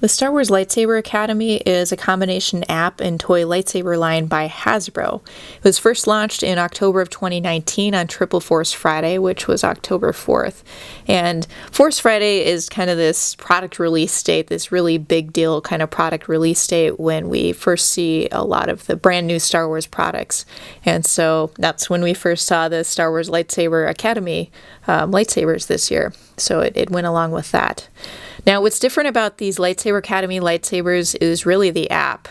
The Star Wars Lightsaber Academy is a combination app and toy lightsaber line by Hasbro. It was first launched in October of 2019 on Triple Force Friday, which was October 4th. And Force Friday is kind of this product release date, this really big deal kind of product release date when we first see a lot of the brand new Star Wars products. And so that's when we first saw the Star Wars Lightsaber Academy lightsabers this year. So it went along with that. Now, what's different about these Lightsaber Academy lightsabers is really the app.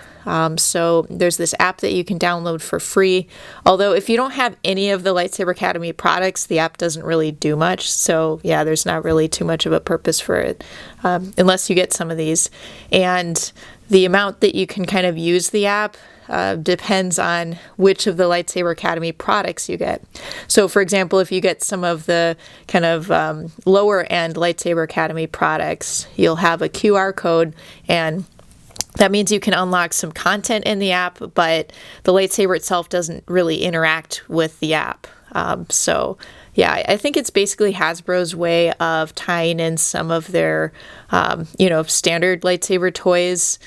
So there's this app that you can download for free. Although if you don't have any of the Lightsaber Academy products, the app doesn't really do much. So yeah, there's not really too much of a purpose for it, unless you get some of these. And the amount that you can kind of use the app depends on which of the Lightsaber Academy products you get. So for example, if you get some of the kind of lower end Lightsaber Academy products, you'll have a QR code, and that means you can unlock some content in the app, but the lightsaber itself doesn't really interact with the app. So yeah, I think it's basically Hasbro's way of tying in some of their, standard lightsaber toys,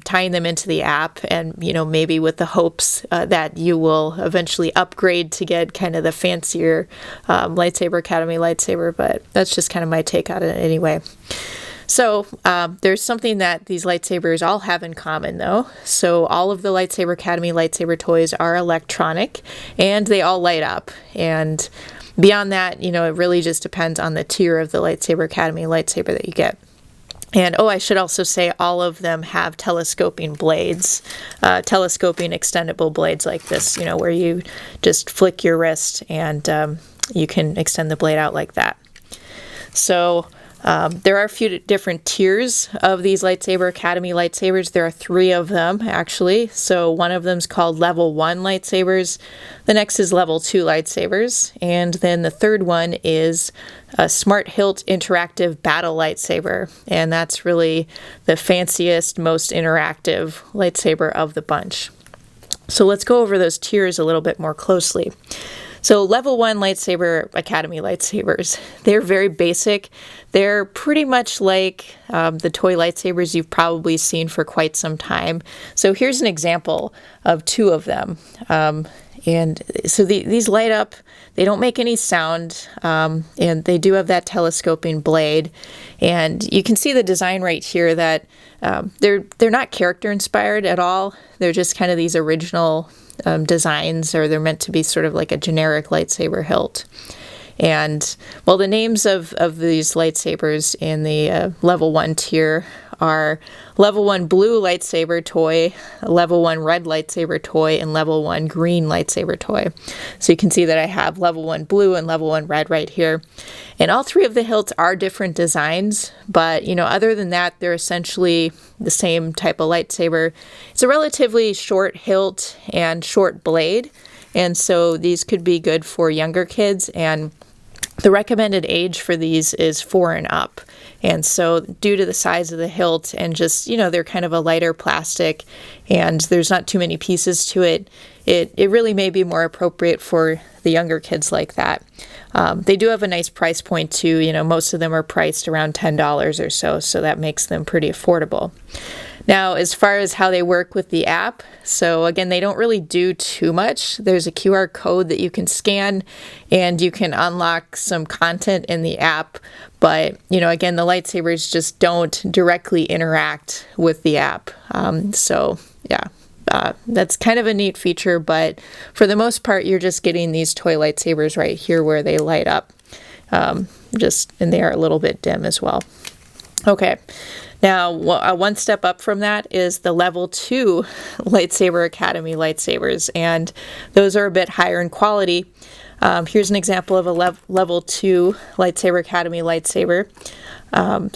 tying them into the app, and, maybe with the hopes that you will eventually upgrade to get kind of the fancier Lightsaber Academy lightsaber, but that's just kind of my take on it anyway. So there's something that these lightsabers all have in common, though. So all of the Lightsaber Academy lightsaber toys are electronic, and they all light up. And beyond that, it really just depends on the tier of the Lightsaber Academy lightsaber that you get. And I should also say all of them have telescoping blades, telescoping extendable blades like this, where you just flick your wrist and you can extend the blade out like that. So there are a few different tiers of these Lightsaber Academy lightsabers. There are 3 of them, actually. So one of them is called Level 1 lightsabers. The next is Level 2 lightsabers. And then the third one is a Smart Hilt Interactive Battle Lightsaber. And that's really the fanciest, most interactive lightsaber of the bunch. So let's go over those tiers a little bit more closely. So Level 1 Lightsaber Academy lightsabers, they're very basic. They're pretty much like the toy lightsabers you've probably seen for quite some time. So here's an example of 2 of them. And so these light up, they don't make any sound, and they do have that telescoping blade. And you can see the design right here that they're not character inspired at all. They're just kind of these original designs, or they're meant to be sort of like a generic lightsaber hilt. And well, the names of these lightsabers in the Level 1 tier are Level 1 Blue Lightsaber Toy, Level 1 Red Lightsaber Toy, and Level 1 Green Lightsaber Toy. So you can see that I have Level 1 Blue and Level 1 Red right here. And all 3 of the hilts are different designs, but, other than that, they're essentially the same type of lightsaber. It's a relatively short hilt and short blade, and so these could be good for younger kids, and the recommended age for these is 4 and up. And so due to the size of the hilt and just, they're kind of a lighter plastic and there's not too many pieces to it, it really may be more appropriate for the younger kids like that. They do have a nice price point too. Most of them are priced around $10 or so that makes them pretty affordable. Now, as far as how they work with the app, so again, they don't really do too much. There's a QR code that you can scan and you can unlock some content in the app. But, again, the lightsabers just don't directly interact with the app. That's kind of a neat feature, but for the most part, you're just getting these toy lightsabers right here where they light up. And they are a little bit dim as well. Okay. Now, one step up from that is the Level 2 Lightsaber Academy lightsabers, and those are a bit higher in quality. Here's an example of a Level 2 Lightsaber Academy lightsaber.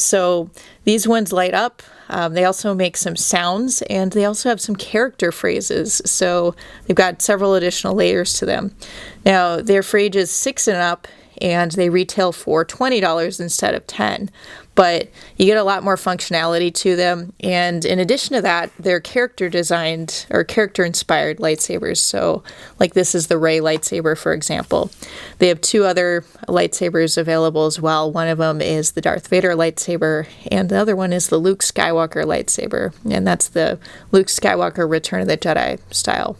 So these ones light up. They also make some sounds, and they also have some character phrases. So they've got several additional layers to them. Now, they're for ages 6 and up, and they retail for $20 instead of $10. But you get a lot more functionality to them, and in addition to that, they're character-designed or character-inspired lightsabers. So, like this is the Rey lightsaber, for example. They have 2 other lightsabers available as well. One of them is the Darth Vader lightsaber, and the other one is the Luke Skywalker lightsaber, and that's the Luke Skywalker Return of the Jedi style.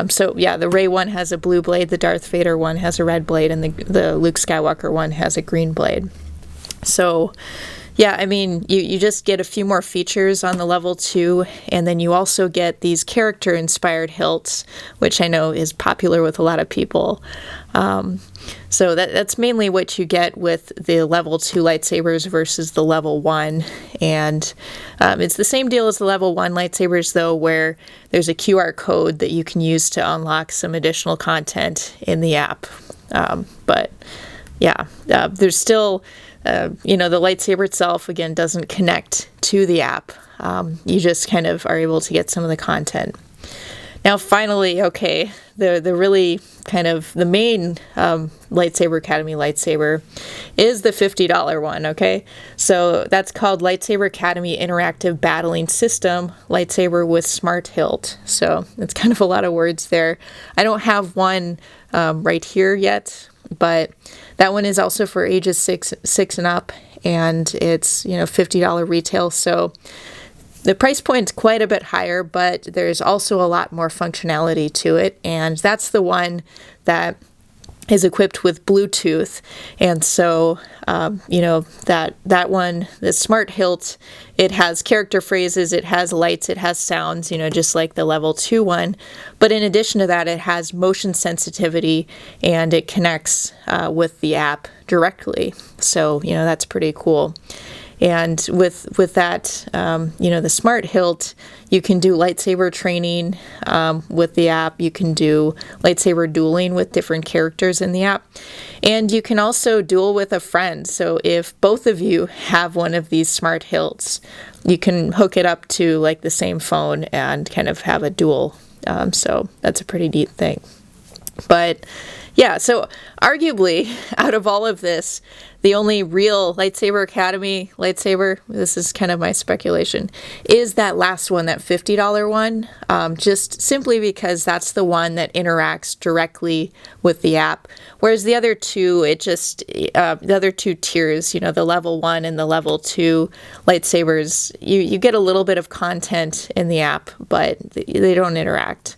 So yeah, the Rey one has a blue blade, the Darth Vader one has a red blade, and the Luke Skywalker one has a green blade. So yeah, I mean, you just get a few more features on the level 2, and then you also get these character-inspired hilts, which I know is popular with a lot of people. So that's mainly what you get with the level 2 lightsabers versus the level 1. And it's the same deal as the level 1 lightsabers, though, where there's a QR code that you can use to unlock some additional content in the app. But yeah, there's still... the lightsaber itself, again, doesn't connect to the app. You just kind of are able to get some of the content. Now, finally, okay, the really kind of the main Lightsaber Academy lightsaber is the $50 one, okay? So that's called Lightsaber Academy Interactive Battling System Lightsaber with Smart Hilt. So it's kind of a lot of words there. I don't have one right here yet, but that one is also for ages 6 and up, and it's $50 retail. So the price point's quite a bit higher, but there's also a lot more functionality to it, and that's the one that is equipped with Bluetooth. And so that one, the Smart Hilt, it has character phrases, it has lights, it has sounds, just like the level 2 one. But in addition to that, it has motion sensitivity, and it connects with the app directly. So that's pretty cool. And with that, the Smart Hilt, you can do lightsaber training with the app. You can do lightsaber dueling with different characters in the app. And you can also duel with a friend. So if both of you have one of these Smart Hilts, you can hook it up to like the same phone and kind of have a duel. So that's a pretty neat thing. But yeah, so arguably, out of all of this, the only real Lightsaber Academy lightsaber, this is kind of my speculation, is that last one, that $50 one, just simply because that's the one that interacts directly with the app. Whereas the other two, the other 2 tiers, the level 1 and the level 2 lightsabers, you get a little bit of content in the app, but they don't interact.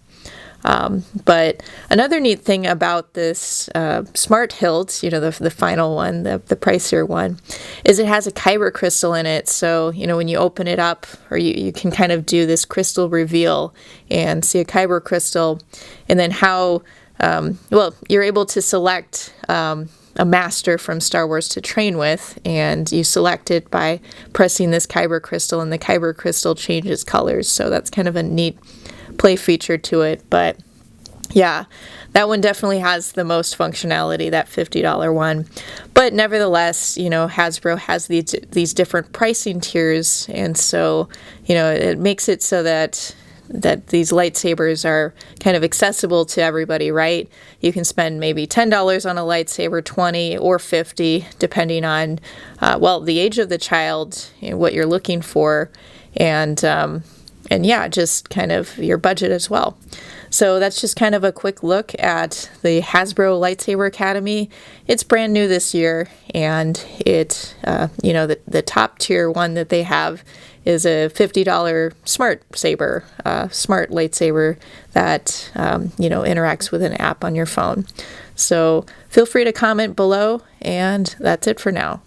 But another neat thing about this Smart Hilt, the final one, the pricier one, is it has a kyber crystal in it. So, when you open it up, or you can kind of do this crystal reveal and see a kyber crystal, and then how, you're able to select a master from Star Wars to train with, and you select it by pressing this kyber crystal, and the kyber crystal changes colors. So that's kind of a neat play feature to it. But yeah, that one definitely has the most functionality, that $50 one. But nevertheless, Hasbro has these different pricing tiers, and so it makes it so that these lightsabers are kind of accessible to everybody, right? You can spend maybe $10 on a lightsaber, $20 or $50, depending on the age of the child, what you're looking for, and yeah, just kind of your budget as well. So that's just kind of a quick look at the Hasbro Lightsaber Academy. It's brand new this year, and it, the top tier one that they have is a $50 smart saber, smart lightsaber that, interacts with an app on your phone. So feel free to comment below, and that's it for now.